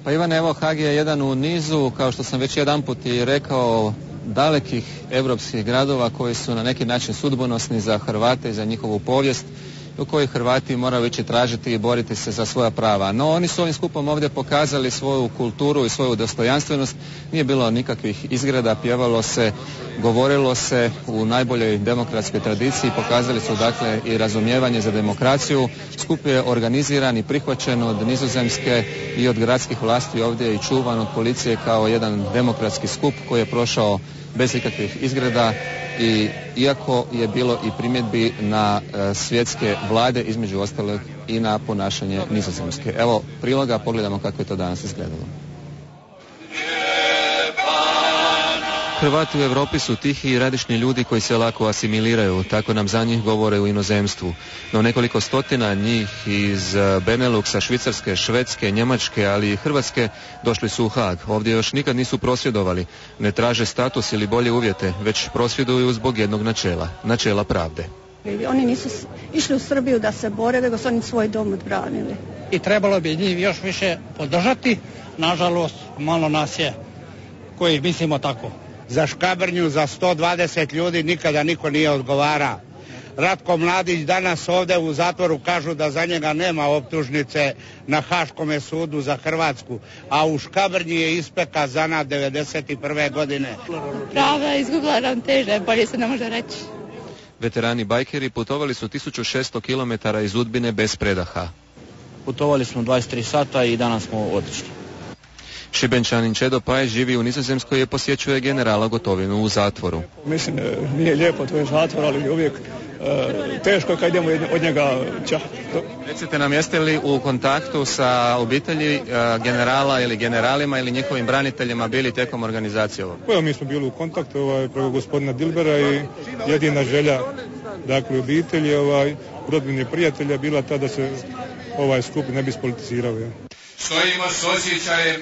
Pa Ivane, evo Haag je jedan u nizu, kao što sam već jedanput i rekao, dalekih europskih gradova koji su na neki način sudbonosni za Hrvate i za njihovu povijest, u kojoj Hrvati moraju ići tražiti i boriti se za svoja prava. No oni su ovim skupom ovdje pokazali svoju kulturu i svoju dostojanstvenost. Nije bilo nikakvih izgreda, pjevalo se, govorilo se u najboljoj demokratskoj tradiciji. Pokazali su dakle i razumijevanje za demokraciju. Skup je organiziran i prihvaćen od Nizozemske i od gradskih vlasti ovdje i čuvan od policije kao jedan demokratski skup koji je prošao bez ikakvih izgreda. I iako je bilo i primjedbi na svjetske vlade, između ostalog i na ponašanje Nizozemske. Evo priloga, pogledamo kako je to danas izgledalo. Hrvati u Europi su tihi i radišni ljudi koji se lako asimiliraju, tako nam za njih govore u inozemstvu. No nekoliko stotina njih iz Beneluxa, Švicarske, Švedske, Njemačke, ali i Hrvatske došli su u Haag. Ovdje još nikad nisu prosvjedovali, ne traže status ili bolje uvjete, već prosvjeduju zbog jednog načela, načela pravde. Oni nisu išli u Srbiju da se bore, nego su oni svoj dom odbranili. I trebalo bi njih još više podržati, nažalost malo nas je koji mislimo tako. Za Škabrnju, za 120 ljudi nikada niko nije odgovara. Ratko Mladić danas ovdje u zatvoru kažu da za njega nema optužnice na Haškome sudu za Hrvatsku, a u Škabrnji je ispeka zana 91. godine. Pravda izgubila ravnotežu, bolje se ne može reći. Veterani bajkeri putovali su 1600 km iz Udbine bez predaha. Putovali smo 23 sata i danas smo otišli. Šibenčanin Čedo Paj živi u Nizozemskoj i posjećuje generala Gotovinu u zatvoru. Mislim, nije lijepo, to je zatvor, ali uvijek teško kad idemo od njega čah. Recite nam, jeste li u kontaktu sa obitelji generala ili generalima ili njihovim braniteljima bili tijekom organizacije ovog? Evo, mi smo bili u kontaktu preko gospodina Dilbera i jedina želja dakle obitelji, rodbine prijatelja bila ta da se ovaj skup ne bi spolitizirao. Stojimo s osjećajem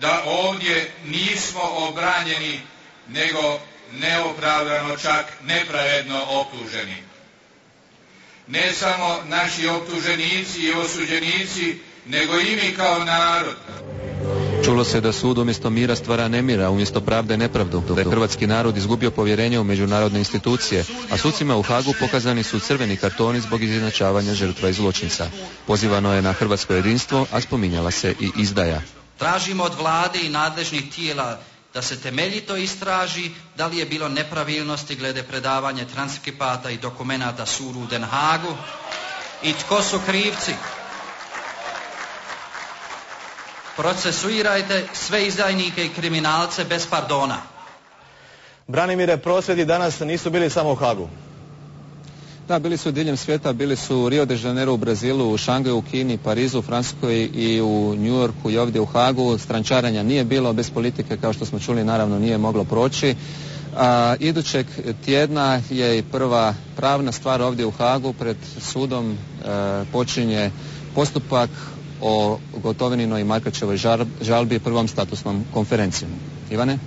da ovdje nismo obranjeni, nego neopravdano, čak nepravedno optuženi. Ne samo naši optuženici i osuđenici, nego i mi kao narod. Čulo se da sud umjesto mira stvara nemira, umjesto pravde nepravdu, da je hrvatski narod izgubio povjerenje u međunarodne institucije, a sucima u Haagu pokazani su crveni kartoni zbog izjednačavanja žrtva i zločinca. Pozivano je na hrvatsko jedinstvo, a spominjala se i izdaja. Tražimo od vlade i nadležnih tijela da se temeljito istraži da li je bilo nepravilnosti glede predavanja transkripata i dokumenata sudu u Den Haagu i tko su krivci. Procesuirajte sve izdajnike i kriminalce bez pardona. Branimire, prosvjedi danas nisu bili samo u Haagu. Da, bili su diljem svijeta, bili su u Rio de Janeiro u Brazilu, u Šangaju, u Kini, Parizu, Francuskoj i u New Yorku i ovdje u Haagu. Strančaranja nije bilo, bez politike kao što smo čuli naravno nije moglo proći. Idućeg tjedna je i prva pravna stvar ovdje u Haagu, pred sudom počinje postupak o Gotovininoj i Markačevoj žalbi prvom statusnom konferencijom. Ivane?